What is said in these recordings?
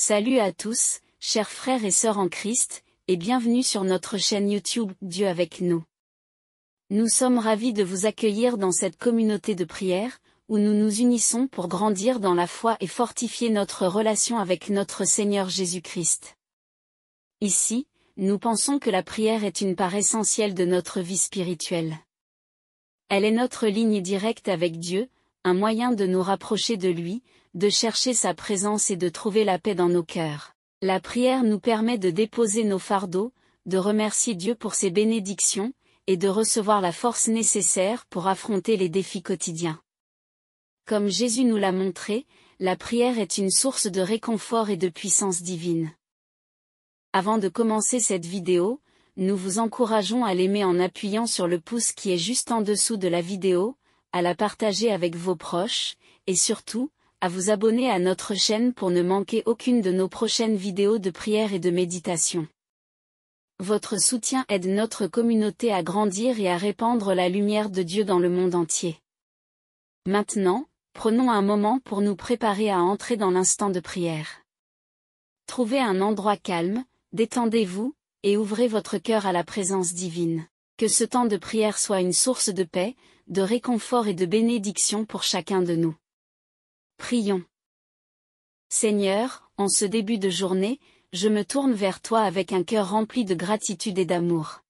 Salut à tous, chers frères et sœurs en Christ, et bienvenue sur notre chaîne YouTube Dieu avec nous. Nous sommes ravis de vous accueillir dans cette communauté de prière, où nous nous unissons pour grandir dans la foi et fortifier notre relation avec notre Seigneur Jésus-Christ. Ici, nous pensons que la prière est une part essentielle de notre vie spirituelle. Elle est notre ligne directe avec Dieu, un moyen de nous rapprocher de lui, de chercher sa présence et de trouver la paix dans nos cœurs. La prière nous permet de déposer nos fardeaux, de remercier Dieu pour ses bénédictions, et de recevoir la force nécessaire pour affronter les défis quotidiens. Comme Jésus nous l'a montré, la prière est une source de réconfort et de puissance divine. Avant de commencer cette vidéo, nous vous encourageons à l'aimer en appuyant sur le pouce qui est juste en dessous de la vidéo, à la partager avec vos proches, et surtout, à vous abonner à notre chaîne pour ne manquer aucune de nos prochaines vidéos de prière et de méditation. Votre soutien aide notre communauté à grandir et à répandre la lumière de Dieu dans le monde entier. Maintenant, prenons un moment pour nous préparer à entrer dans l'instant de prière. Trouvez un endroit calme, détendez-vous, et ouvrez votre cœur à la présence divine. Que ce temps de prière soit une source de paix, de réconfort et de bénédiction pour chacun de nous. Prions. Seigneur, en ce début de journée, je me tourne vers toi avec un cœur rempli de gratitude et d'amour.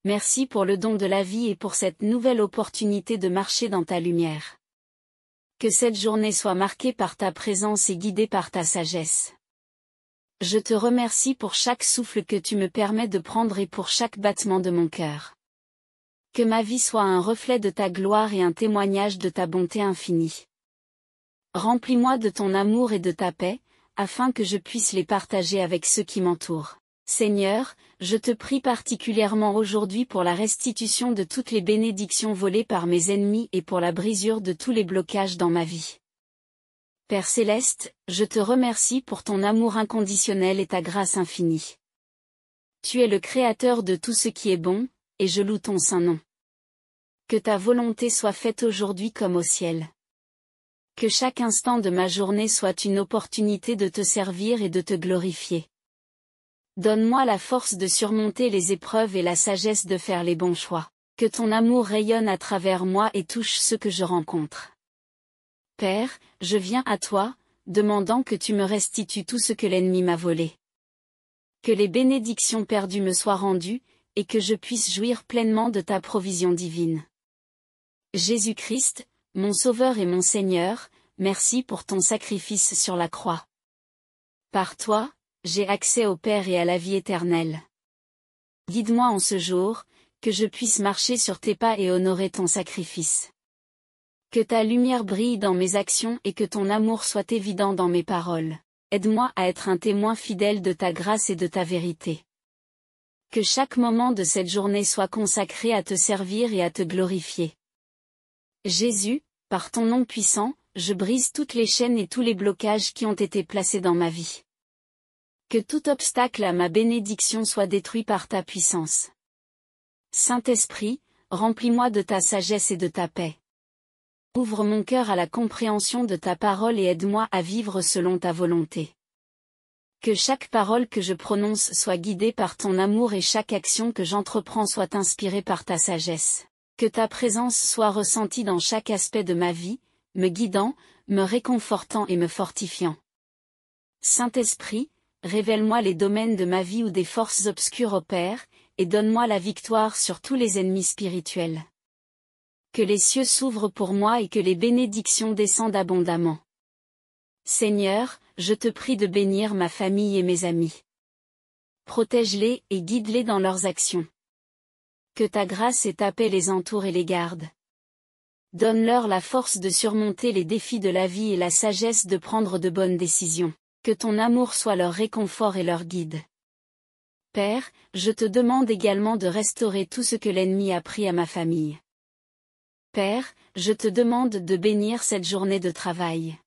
Merci pour le don de la vie et pour cette nouvelle opportunité de marcher dans ta lumière. Que cette journée soit marquée par ta présence et guidée par ta sagesse. Je te remercie pour chaque souffle que tu me permets de prendre et pour chaque battement de mon cœur. Que ma vie soit un reflet de ta gloire et un témoignage de ta bonté infinie. Remplis-moi de ton amour et de ta paix, afin que je puisse les partager avec ceux qui m'entourent. Seigneur, je te prie particulièrement aujourd'hui pour la restitution de toutes les bénédictions volées par mes ennemis et pour la brisure de tous les blocages dans ma vie. Père céleste, je te remercie pour ton amour inconditionnel et ta grâce infinie. Tu es le créateur de tout ce qui est bon, et je loue ton saint nom. Que ta volonté soit faite aujourd'hui comme au ciel. Que chaque instant de ma journée soit une opportunité de te servir et de te glorifier. Donne-moi la force de surmonter les épreuves et la sagesse de faire les bons choix. Que ton amour rayonne à travers moi et touche ceux que je rencontre. Père, je viens à toi, demandant que tu me restitues tout ce que l'ennemi m'a volé. Que les bénédictions perdues me soient rendues, et que je puisse jouir pleinement de ta provision divine. Jésus-Christ, mon Sauveur et mon Seigneur, merci pour ton sacrifice sur la croix. Par toi, j'ai accès au Père et à la vie éternelle. Guide-moi en ce jour, que je puisse marcher sur tes pas et honorer ton sacrifice. Que ta lumière brille dans mes actions et que ton amour soit évident dans mes paroles. Aide-moi à être un témoin fidèle de ta grâce et de ta vérité. Que chaque moment de cette journée soit consacré à te servir et à te glorifier. Jésus, par ton nom puissant, je brise toutes les chaînes et tous les blocages qui ont été placés dans ma vie. Que tout obstacle à ma bénédiction soit détruit par ta puissance. Saint-Esprit, remplis-moi de ta sagesse et de ta paix. Ouvre mon cœur à la compréhension de ta parole et aide-moi à vivre selon ta volonté. Que chaque parole que je prononce soit guidée par ton amour et chaque action que j'entreprends soit inspirée par ta sagesse. Que ta présence soit ressentie dans chaque aspect de ma vie, me guidant, me réconfortant et me fortifiant. Saint-Esprit, révèle-moi les domaines de ma vie où des forces obscures opèrent, et donne-moi la victoire sur tous les ennemis spirituels. Que les cieux s'ouvrent pour moi et que les bénédictions descendent abondamment. Seigneur, je te prie de bénir ma famille et mes amis. Protège-les et guide-les dans leurs actions. Que ta grâce et ta paix les entourent et les gardent. Donne-leur la force de surmonter les défis de la vie et la sagesse de prendre de bonnes décisions. Que ton amour soit leur réconfort et leur guide. Père, je te demande également de restaurer tout ce que l'ennemi a pris à ma famille. Père, je te demande de bénir cette journée de travail.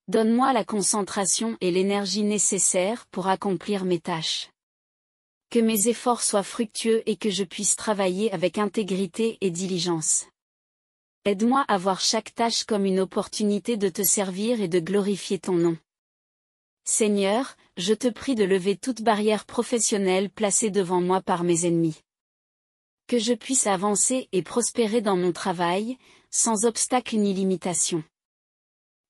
Donne-moi la concentration et l'énergie nécessaires pour accomplir mes tâches. Que mes efforts soient fructueux et que je puisse travailler avec intégrité et diligence. Aide-moi à voir chaque tâche comme une opportunité de te servir et de glorifier ton nom. Seigneur, je te prie de lever toute barrière professionnelle placée devant moi par mes ennemis. Que je puisse avancer et prospérer dans mon travail, sans obstacle ni limitation.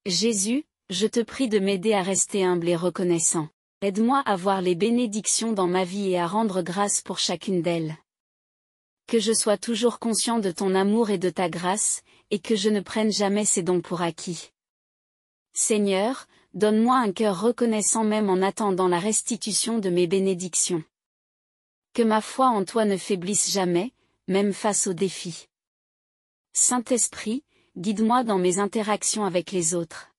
Jésus, je te prie de m'aider à rester humble et reconnaissant. Aide-moi à voir les bénédictions dans ma vie et à rendre grâce pour chacune d'elles. Que je sois toujours conscient de ton amour et de ta grâce, et que je ne prenne jamais ces dons pour acquis. Seigneur, donne-moi un cœur reconnaissant même en attendant la restitution de mes bénédictions. Que ma foi en toi ne faiblisse jamais, même face aux défis. Saint-Esprit, guide-moi dans mes interactions avec les autres.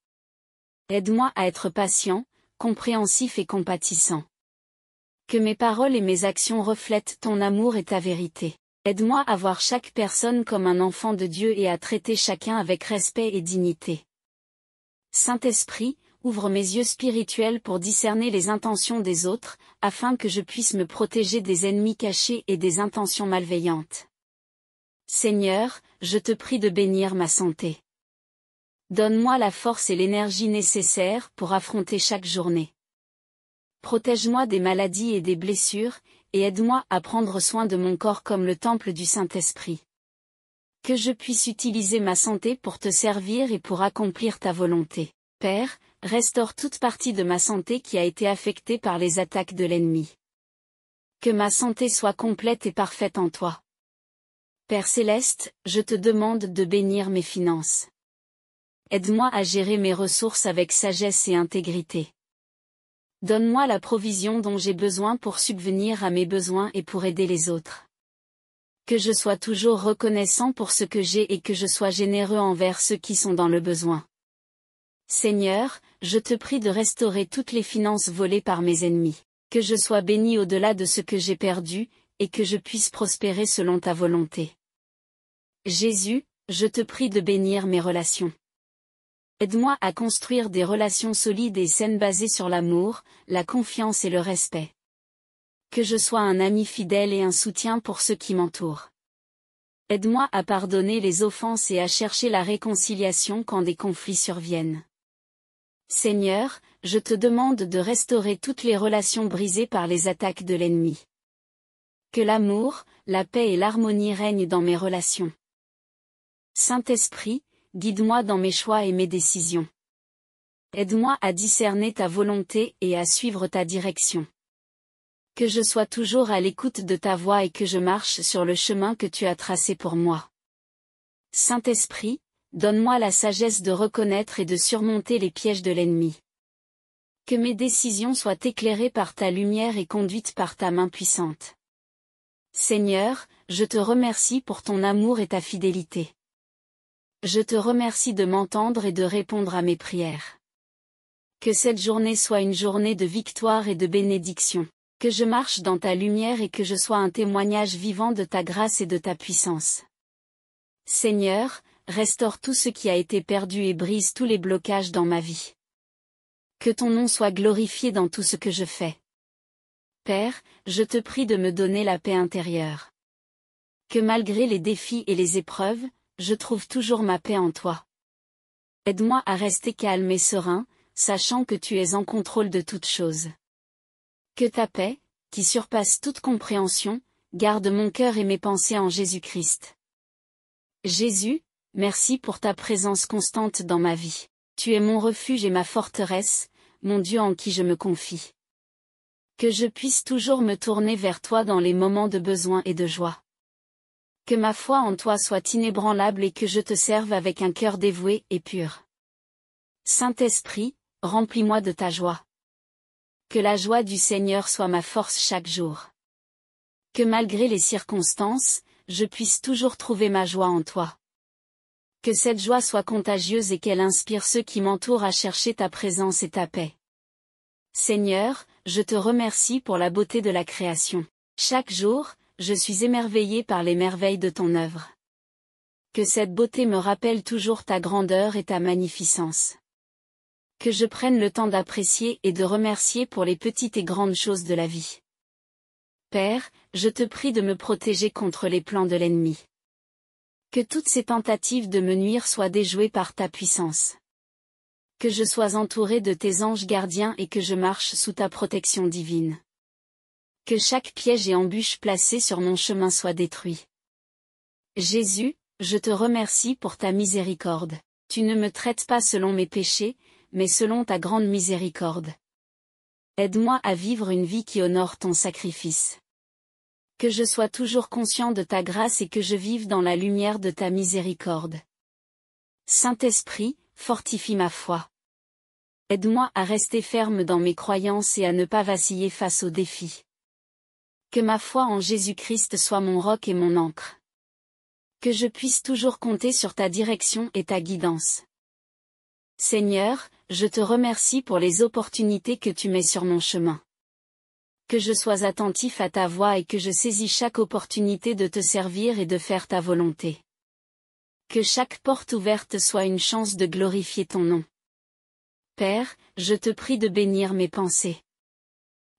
Aide-moi à être patient, compréhensif et compatissant. Que mes paroles et mes actions reflètent ton amour et ta vérité. Aide-moi à voir chaque personne comme un enfant de Dieu et à traiter chacun avec respect et dignité. Saint-Esprit, ouvre mes yeux spirituels pour discerner les intentions des autres, afin que je puisse me protéger des ennemis cachés et des intentions malveillantes. Seigneur, je te prie de bénir ma santé. Donne-moi la force et l'énergie nécessaires pour affronter chaque journée. Protège-moi des maladies et des blessures, et aide-moi à prendre soin de mon corps comme le temple du Saint-Esprit. Que je puisse utiliser ma santé pour te servir et pour accomplir ta volonté. Père, restaure toute partie de ma santé qui a été affectée par les attaques de l'ennemi. Que ma santé soit complète et parfaite en toi. Père céleste, je te demande de bénir mes finances. Aide-moi à gérer mes ressources avec sagesse et intégrité. Donne-moi la provision dont j'ai besoin pour subvenir à mes besoins et pour aider les autres. Que je sois toujours reconnaissant pour ce que j'ai et que je sois généreux envers ceux qui sont dans le besoin. Seigneur, je te prie de restaurer toutes les finances volées par mes ennemis. Que je sois béni au-delà de ce que j'ai perdu, et que je puisse prospérer selon ta volonté. Jésus, je te prie de bénir mes relations. Aide-moi à construire des relations solides et saines basées sur l'amour, la confiance et le respect. Que je sois un ami fidèle et un soutien pour ceux qui m'entourent. Aide-moi à pardonner les offenses et à chercher la réconciliation quand des conflits surviennent. Seigneur, je te demande de restaurer toutes les relations brisées par les attaques de l'ennemi. Que l'amour, la paix et l'harmonie règnent dans mes relations. Saint-Esprit, guide-moi dans mes choix et mes décisions. Aide-moi à discerner ta volonté et à suivre ta direction. Que je sois toujours à l'écoute de ta voix et que je marche sur le chemin que tu as tracé pour moi. Saint-Esprit, donne-moi la sagesse de reconnaître et de surmonter les pièges de l'ennemi. Que mes décisions soient éclairées par ta lumière et conduites par ta main puissante. Seigneur, je te remercie pour ton amour et ta fidélité. Je te remercie de m'entendre et de répondre à mes prières. Que cette journée soit une journée de victoire et de bénédiction. Que je marche dans ta lumière et que je sois un témoignage vivant de ta grâce et de ta puissance. Seigneur, restaure tout ce qui a été perdu et brise tous les blocages dans ma vie. Que ton nom soit glorifié dans tout ce que je fais. Père, je te prie de me donner la paix intérieure. Que malgré les défis et les épreuves, je trouve toujours ma paix en toi. Aide-moi à rester calme et serein, sachant que tu es en contrôle de toutes choses. Que ta paix, qui surpasse toute compréhension, garde mon cœur et mes pensées en Jésus-Christ. Jésus, merci pour ta présence constante dans ma vie. Tu es mon refuge et ma forteresse, mon Dieu en qui je me confie. Que je puisse toujours me tourner vers toi dans les moments de besoin et de joie. Que ma foi en toi soit inébranlable et que je te serve avec un cœur dévoué et pur. Saint-Esprit, remplis-moi de ta joie. Que la joie du Seigneur soit ma force chaque jour. Que malgré les circonstances, je puisse toujours trouver ma joie en toi. Que cette joie soit contagieuse et qu'elle inspire ceux qui m'entourent à chercher ta présence et ta paix. Seigneur, je te remercie pour la beauté de la création. Chaque jour, je suis émerveillé par les merveilles de ton œuvre. Que cette beauté me rappelle toujours ta grandeur et ta magnificence. Que je prenne le temps d'apprécier et de remercier pour les petites et grandes choses de la vie. Père, je te prie de me protéger contre les plans de l'ennemi. Que toutes ces tentatives de me nuire soient déjouées par ta puissance. Que je sois entouré de tes anges gardiens et que je marche sous ta protection divine. Que chaque piège et embûche placé sur mon chemin soit détruit. Jésus, je te remercie pour ta miséricorde. Tu ne me traites pas selon mes péchés, mais selon ta grande miséricorde. Aide-moi à vivre une vie qui honore ton sacrifice. Que je sois toujours conscient de ta grâce et que je vive dans la lumière de ta miséricorde. Saint-Esprit, fortifie ma foi. Aide-moi à rester ferme dans mes croyances et à ne pas vaciller face aux défis. Que ma foi en Jésus-Christ soit mon roc et mon ancre. Que je puisse toujours compter sur ta direction et ta guidance. Seigneur, je te remercie pour les opportunités que tu mets sur mon chemin. Que je sois attentif à ta voix et que je saisis chaque opportunité de te servir et de faire ta volonté. Que chaque porte ouverte soit une chance de glorifier ton nom. Père, je te prie de bénir mes pensées.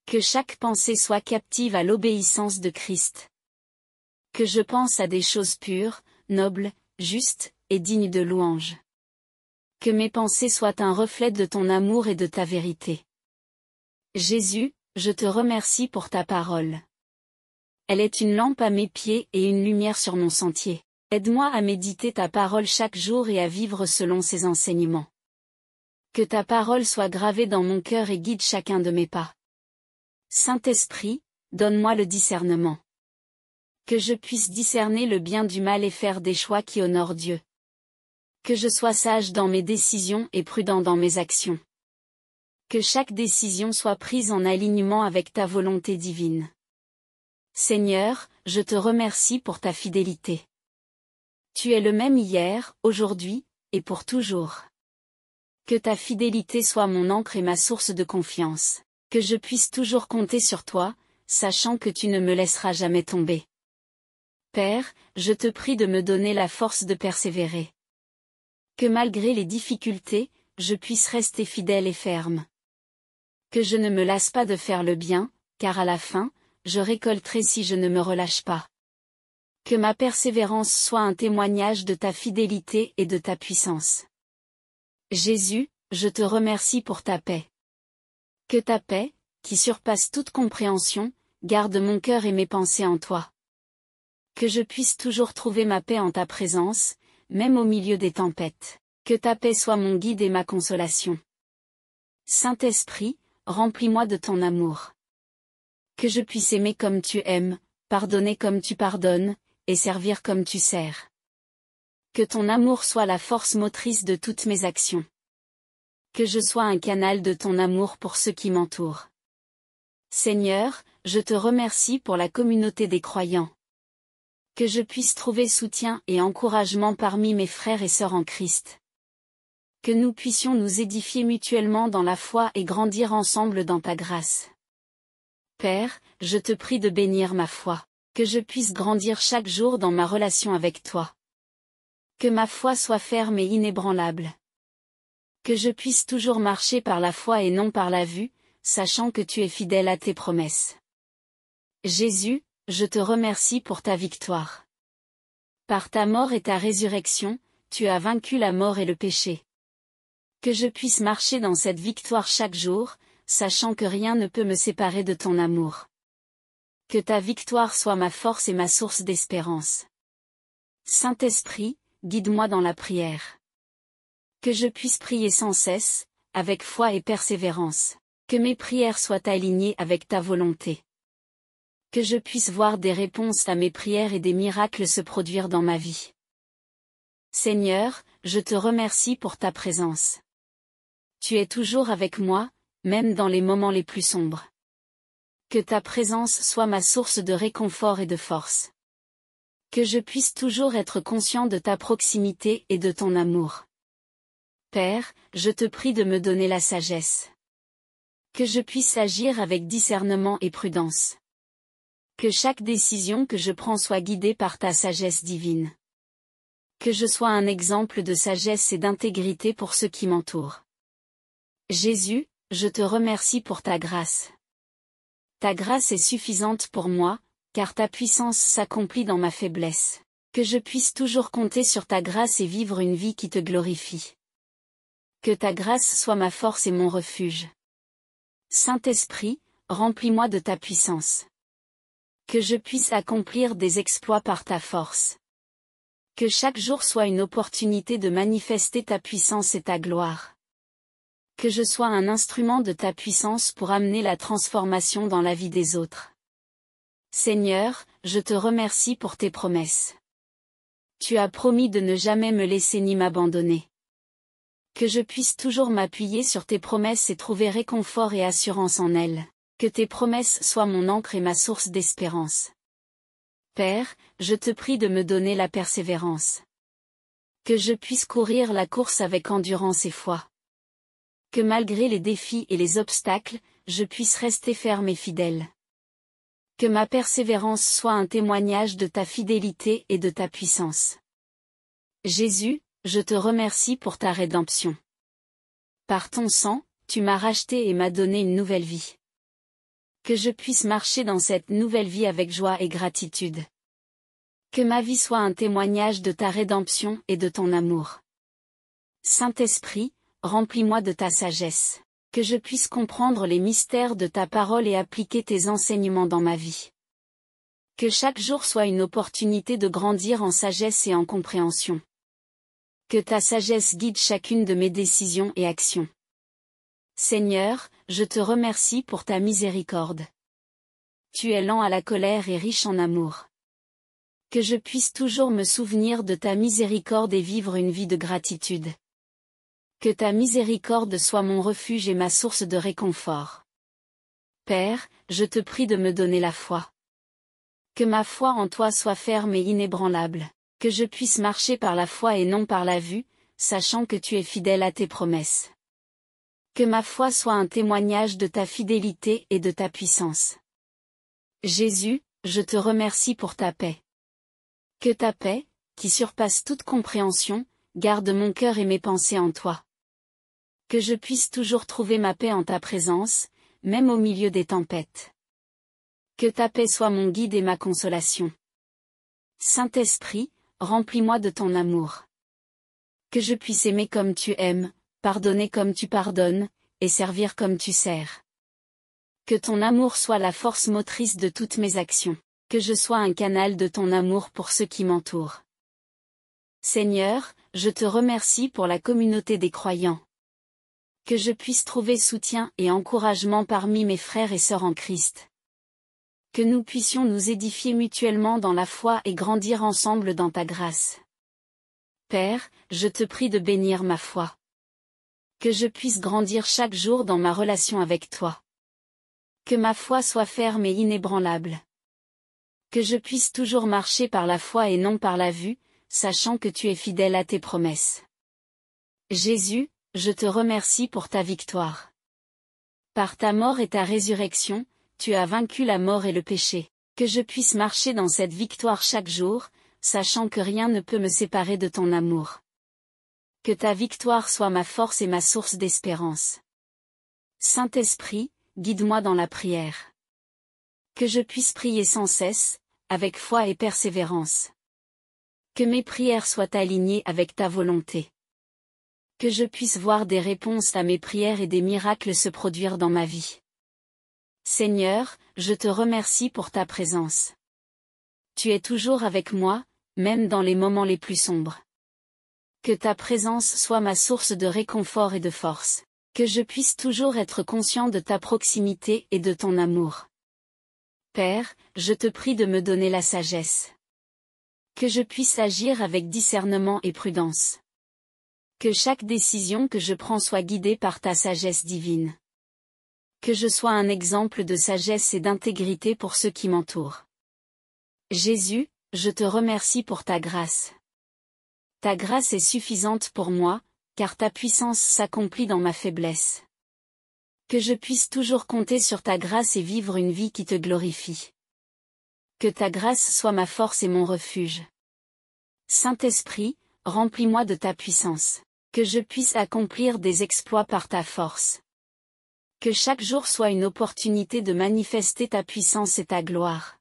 Que chaque pensée soit captive à l'obéissance de Christ. Que je pense à des choses pures, nobles, justes, et dignes de louange. Que mes pensées soient un reflet de ton amour et de ta vérité. Jésus, je te remercie pour ta parole. Elle est une lampe à mes pieds et une lumière sur mon sentier. Aide-moi à méditer ta parole chaque jour et à vivre selon ses enseignements. Que ta parole soit gravée dans mon cœur et guide chacun de mes pas. Saint-Esprit, donne-moi le discernement. Que je puisse discerner le bien du mal et faire des choix qui honorent Dieu. Que je sois sage dans mes décisions et prudent dans mes actions. Que chaque décision soit prise en alignement avec ta volonté divine. Seigneur, je te remercie pour ta fidélité. Tu es le même hier, aujourd'hui, et pour toujours. Que ta fidélité soit mon ancre et ma source de confiance. Que je puisse toujours compter sur toi, sachant que tu ne me laisseras jamais tomber. Père, je te prie de me donner la force de persévérer. Que malgré les difficultés, je puisse rester fidèle et ferme. Que je ne me lasse pas de faire le bien, car à la fin, je récolterai si je ne me relâche pas. Que ma persévérance soit un témoignage de ta fidélité et de ta puissance. Jésus, je te remercie pour ta paix. Que ta paix, qui surpasse toute compréhension, garde mon cœur et mes pensées en toi. Que je puisse toujours trouver ma paix en ta présence, même au milieu des tempêtes. Que ta paix soit mon guide et ma consolation. Saint-Esprit, remplis-moi de ton amour. Que je puisse aimer comme tu aimes, pardonner comme tu pardonnes, et servir comme tu sers. Que ton amour soit la force motrice de toutes mes actions. Que je sois un canal de ton amour pour ceux qui m'entourent. Seigneur, je te remercie pour la communauté des croyants. Que je puisse trouver soutien et encouragement parmi mes frères et sœurs en Christ. Que nous puissions nous édifier mutuellement dans la foi et grandir ensemble dans ta grâce. Père, je te prie de bénir ma foi. Que je puisse grandir chaque jour dans ma relation avec toi. Que ma foi soit ferme et inébranlable. Que je puisse toujours marcher par la foi et non par la vue, sachant que tu es fidèle à tes promesses. Jésus, je te remercie pour ta victoire. Par ta mort et ta résurrection, tu as vaincu la mort et le péché. Que je puisse marcher dans cette victoire chaque jour, sachant que rien ne peut me séparer de ton amour. Que ta victoire soit ma force et ma source d'espérance. Saint-Esprit, guide-moi dans la prière. Que je puisse prier sans cesse, avec foi et persévérance. Que mes prières soient alignées avec ta volonté. Que je puisse voir des réponses à mes prières et des miracles se produire dans ma vie. Seigneur, je te remercie pour ta présence. Tu es toujours avec moi, même dans les moments les plus sombres. Que ta présence soit ma source de réconfort et de force. Que je puisse toujours être conscient de ta proximité et de ton amour. Père, je te prie de me donner la sagesse. Que je puisse agir avec discernement et prudence. Que chaque décision que je prends soit guidée par ta sagesse divine. Que je sois un exemple de sagesse et d'intégrité pour ceux qui m'entourent. Jésus, je te remercie pour ta grâce. Ta grâce est suffisante pour moi, car ta puissance s'accomplit dans ma faiblesse. Que je puisse toujours compter sur ta grâce et vivre une vie qui te glorifie. Que ta grâce soit ma force et mon refuge. Saint-Esprit, remplis-moi de ta puissance. Que je puisse accomplir des exploits par ta force. Que chaque jour soit une opportunité de manifester ta puissance et ta gloire. Que je sois un instrument de ta puissance pour amener la transformation dans la vie des autres. Seigneur, je te remercie pour tes promesses. Tu as promis de ne jamais me laisser ni m'abandonner. Que je puisse toujours m'appuyer sur tes promesses et trouver réconfort et assurance en elles. Que tes promesses soient mon encre et ma source d'espérance. Père, je te prie de me donner la persévérance. Que je puisse courir la course avec endurance et foi. Que malgré les défis et les obstacles, je puisse rester ferme et fidèle. Que ma persévérance soit un témoignage de ta fidélité et de ta puissance. Jésus, je te remercie pour ta rédemption. Par ton sang, tu m'as racheté et m'as donné une nouvelle vie. Que je puisse marcher dans cette nouvelle vie avec joie et gratitude. Que ma vie soit un témoignage de ta rédemption et de ton amour. Saint-Esprit, remplis-moi de ta sagesse. Que je puisse comprendre les mystères de ta parole et appliquer tes enseignements dans ma vie. Que chaque jour soit une opportunité de grandir en sagesse et en compréhension. Que ta sagesse guide chacune de mes décisions et actions. Seigneur, je te remercie pour ta miséricorde. Tu es lent à la colère et riche en amour. Que je puisse toujours me souvenir de ta miséricorde et vivre une vie de gratitude. Que ta miséricorde soit mon refuge et ma source de réconfort. Père, je te prie de me donner la foi. Que ma foi en toi soit ferme et inébranlable. Que je puisse marcher par la foi et non par la vue, sachant que tu es fidèle à tes promesses. Que ma foi soit un témoignage de ta fidélité et de ta puissance. Jésus, je te remercie pour ta paix. Que ta paix, qui surpasse toute compréhension, garde mon cœur et mes pensées en toi. Que je puisse toujours trouver ma paix en ta présence, même au milieu des tempêtes. Que ta paix soit mon guide et ma consolation. Saint-Esprit, remplis-moi de ton amour. Que je puisse aimer comme tu aimes, pardonner comme tu pardonnes, et servir comme tu sers. Que ton amour soit la force motrice de toutes mes actions. Que je sois un canal de ton amour pour ceux qui m'entourent. Seigneur, je te remercie pour la communauté des croyants. Que je puisse trouver soutien et encouragement parmi mes frères et sœurs en Christ. Que nous puissions nous édifier mutuellement dans la foi et grandir ensemble dans ta grâce. Père, je te prie de bénir ma foi. Que je puisse grandir chaque jour dans ma relation avec toi. Que ma foi soit ferme et inébranlable. Que je puisse toujours marcher par la foi et non par la vue, sachant que tu es fidèle à tes promesses. Jésus, je te remercie pour ta victoire. Par ta mort et ta résurrection, tu as vaincu la mort et le péché. Que je puisse marcher dans cette victoire chaque jour, sachant que rien ne peut me séparer de ton amour. Que ta victoire soit ma force et ma source d'espérance. Saint-Esprit, guide-moi dans la prière. Que je puisse prier sans cesse, avec foi et persévérance. Que mes prières soient alignées avec ta volonté. Que je puisse voir des réponses à mes prières et des miracles se produire dans ma vie. Seigneur, je te remercie pour ta présence. Tu es toujours avec moi, même dans les moments les plus sombres. Que ta présence soit ma source de réconfort et de force. Que je puisse toujours être conscient de ta proximité et de ton amour. Père, je te prie de me donner la sagesse. Que je puisse agir avec discernement et prudence. Que chaque décision que je prends soit guidée par ta sagesse divine. Que je sois un exemple de sagesse et d'intégrité pour ceux qui m'entourent. Jésus, je te remercie pour ta grâce. Ta grâce est suffisante pour moi, car ta puissance s'accomplit dans ma faiblesse. Que je puisse toujours compter sur ta grâce et vivre une vie qui te glorifie. Que ta grâce soit ma force et mon refuge. Saint-Esprit, remplis-moi de ta puissance. Que je puisse accomplir des exploits par ta force. Que chaque jour soit une opportunité de manifester ta puissance et ta gloire.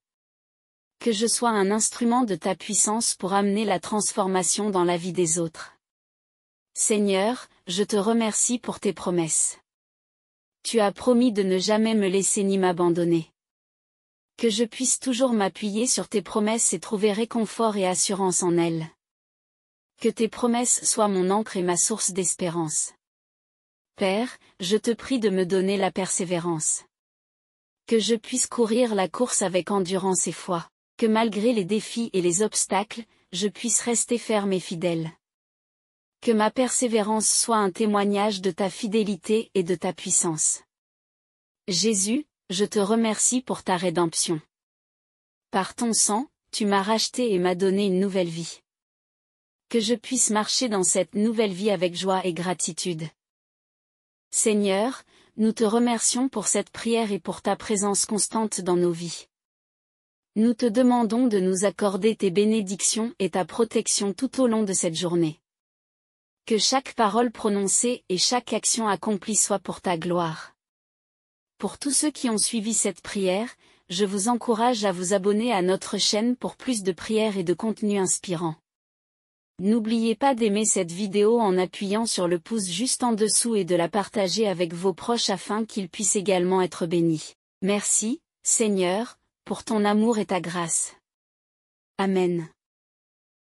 Que je sois un instrument de ta puissance pour amener la transformation dans la vie des autres. Seigneur, je te remercie pour tes promesses. Tu as promis de ne jamais me laisser ni m'abandonner. Que je puisse toujours m'appuyer sur tes promesses et trouver réconfort et assurance en elles. Que tes promesses soient mon ancre et ma source d'espérance. Père, je te prie de me donner la persévérance. Que je puisse courir la course avec endurance et foi. Que malgré les défis et les obstacles, je puisse rester ferme et fidèle. Que ma persévérance soit un témoignage de ta fidélité et de ta puissance. Jésus, je te remercie pour ta rédemption. Par ton sang, tu m'as racheté et m'as donné une nouvelle vie. Que je puisse marcher dans cette nouvelle vie avec joie et gratitude. Seigneur, nous te remercions pour cette prière et pour ta présence constante dans nos vies. Nous te demandons de nous accorder tes bénédictions et ta protection tout au long de cette journée. Que chaque parole prononcée et chaque action accomplie soit pour ta gloire. Pour tous ceux qui ont suivi cette prière, je vous encourage à vous abonner à notre chaîne pour plus de prières et de contenus inspirants. N'oubliez pas d'aimer cette vidéo en appuyant sur le pouce juste en dessous et de la partager avec vos proches afin qu'ils puissent également être bénis. Merci, Seigneur, pour ton amour et ta grâce. Amen.